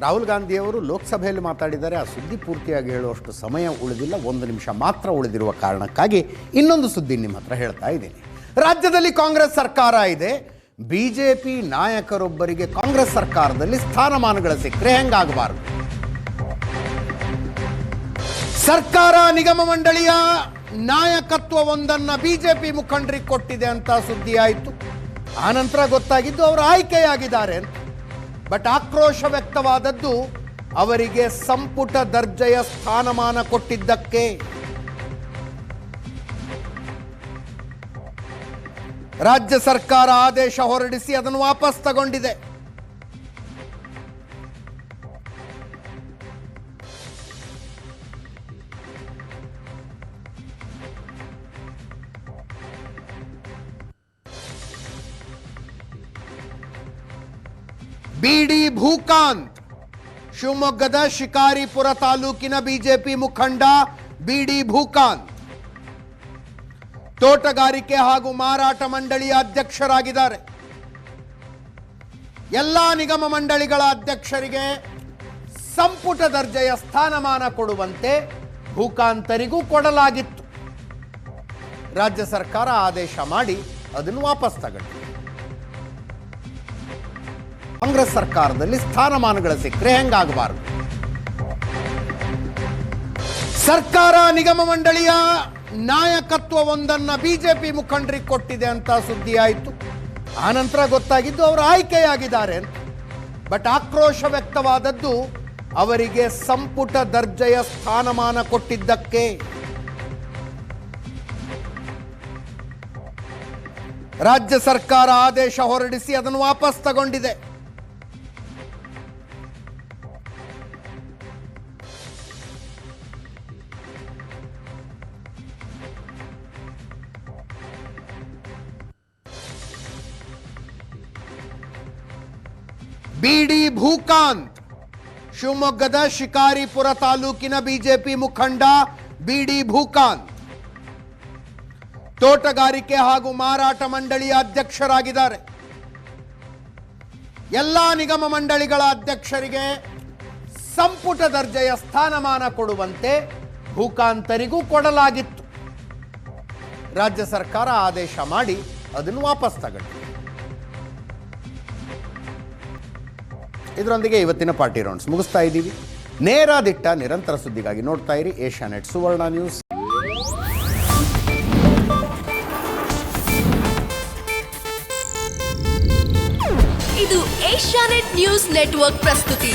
ರಾಹುಲ್ ಗಾಂಧಿಯವರು ಲೋಕಸಭೆಯಲ್ಲಿ ಮಾತಾಡಿದ್ದಾರೆ. ಆ ಸುದ್ದಿ ಪೂರ್ತಿಯಾಗಿ ಹೇಳುವಷ್ಟು ಸಮಯ ಉಳಿದಿಲ್ಲ, 1 ನಿಮಿಷ ಮಾತ್ರ ಉಳಿದಿರುವ ಕಾರಣಕ್ಕಾಗಿ ಇನ್ನೊಂದು ಸುದ್ದಿ ನಿಮ್ಮ ಹತ್ರ ಹೇಳ್ತಾ ಇದ್ದೀನಿ. ರಾಜ್ಯದಲ್ಲಿ ಕಾಂಗ್ರೆಸ್ ಸರ್ಕಾರ ಇದೆ. ಬಿಜೆಪಿ ನಾಯಕರೊಬ್ಬರಿಗೆ ಕಾಂಗ್ರೆಸ್ ಸರ್ಕಾರದಲ್ಲಿ ಸ್ಥಾನಮಾನಗಳು ಸಿಕ್ಕರೆ ಹೆಂಗಾಗಬಾರದು? ಸರ್ಕಾರ ನಿಗಮ ಮಂಡಳಿಯ ನಾಯಕತ್ವವೊಂದನ್ನು ಬಿಜೆಪಿ ಮುಖಂಡರಿಗೆ ಕೊಟ್ಟಿದೆ ಅಂತ ಸುದ್ದಿ ಆಯಿತು. ಆನಂತರ ಗೊತ್ತಾಗಿದ್ದು ಅವರು ಆಯ್ಕೆಯಾಗಿದ್ದಾರೆ ಅಂತ. ಬಟ್ ಆಕ್ರೋಶ ವ್ಯಕ್ತವಾದದ್ದು ಅವರಿಗೆ ಸಂಪುಟ ದರ್ಜೆಯ ಸ್ಥಾನಮಾನ ಕೊಟ್ಟಿದ್ದಕ್ಕೆ. ರಾಜ್ಯ ಸರ್ಕಾರ ಆದೇಶ ಹೊರಡಿಸಿ ಅದನ್ನು ವಾಪಸ್ ತಗೊಂಡಿದೆ. ಬಿಡಿ ಭೂಕಾಂತ್, ಶಿವಮೊಗ್ಗದ ಶಿಕಾರಿಪುರ ತಾಲೂಕಿನ ಬಿಜೆಪಿ ಮುಖಂಡ ಬಿಡಿ ಭೂಕಾಂತ್ ತೋಟಗಾರಿಕೆ ಹಾಗೂ ಮಾರಾಟ ಮಂಡಳಿಯ ಅಧ್ಯಕ್ಷರಾಗಿದ್ದಾರೆ. ಎಲ್ಲಾ ನಿಗಮ ಮಂಡಳಿಗಳ ಅಧ್ಯಕ್ಷರಿಗೆ ಸಂಪುಟ ದರ್ಜೆಯ ಸ್ಥಾನಮಾನ ಕೊಡುವಂತೆ ಭೂಕಾಂತರಿಗೂ ಕೊಡಲಾಗಿತ್ತು. ರಾಜ್ಯ ಸರ್ಕಾರ ಆದೇಶ ಮಾಡಿ ಅದನ್ನು ವಾಪಸ್ ತಗೊಂಡಿದೆ. ಕಾಂಗ್ರೆಸ್ ಸರ್ಕಾರದಲ್ಲಿ ಸ್ಥಾನಮಾನಗಳು ಸಿಕ್ಕರೆ ಹೆಂಗಾಗಬಾರದು? ಸರ್ಕಾರ ನಿಗಮ ಮಂಡಳಿಯ ನಾಯಕತ್ವವೊಂದನ್ನು ಬಿಜೆಪಿ ಮುಖಂಡರಿಗೆ ಕೊಟ್ಟಿದೆ ಅಂತ ಸುದ್ದಿ ಆಯಿತು. ಆನಂತರ ಗೊತ್ತಾಗಿದ್ದು ಅವರು ಆಯ್ಕೆಯಾಗಿದ್ದಾರೆ ಅಂತ. ಬಟ್ ಆಕ್ರೋಶ ವ್ಯಕ್ತವಾದದ್ದು ಅವರಿಗೆ ಸಂಪುಟ ದರ್ಜೆಯ ಸ್ಥಾನಮಾನ ಕೊಟ್ಟಿದ್ದಕ್ಕೆ. ರಾಜ್ಯ ಸರ್ಕಾರ ಆದೇಶ ಹೊರಡಿಸಿ ಅದನ್ನು ವಾಪಸ್ ತಗೊಂಡಿದೆ. ಬಿಡಿ ಭೂಕಾಂತ್, ಶಿವಮೊಗ್ಗದ ಶಿಕಾರಿಪುರ ತಾಲೂಕಿನ ಬಿಜೆಪಿ ಮುಖಂಡ ಬಿಡಿ ಭೂಕಾಂತ್ ತೋಟಗಾರಿಕೆ ಹಾಗೂ ಮಾರಾಟ ಮಂಡಳಿಯ ಅಧ್ಯಕ್ಷರಾಗಿದ್ದಾರೆ. ಎಲ್ಲಾ ನಿಗಮ ಮಂಡಳಿಗಳ ಅಧ್ಯಕ್ಷರಿಗೆ ಸಂಪುಟ ದರ್ಜೆಯ ಸ್ಥಾನಮಾನ ಕೊಡುವಂತೆ ಭೂಕಾಂತರಿಗೂ ಕೊಡಲಾಗಿತ್ತು. ರಾಜ್ಯ ಸರ್ಕಾರ ಆದೇಶ ಮಾಡಿ ಅದನ್ನು ವಾಪಸ್ ತಗೊಂಡಿದೆ. ಇದರೊಂದಿಗೆ ಇವತ್ತಿನ ಪಾರ್ಟಿ ರೌಂಡ್ಸ್ ಮುಗಿಸ್ತಾ ಇದ್ದೀವಿ. ನೇರ ದಿಟ್ಟ ನಿರಂತರ ಸುದ್ದಿಗಾಗಿ ನೋಡ್ತಾ ಇರಿ ಏಷ್ಯಾನೆಟ್ ಸುವರ್ಣ ನ್ಯೂಸ್. ಇದು ಏಷ್ಯಾನೆಟ್ ನ್ಯೂಸ್ ನೆಟ್ವರ್ಕ್ ಪ್ರಸ್ತುತಿ.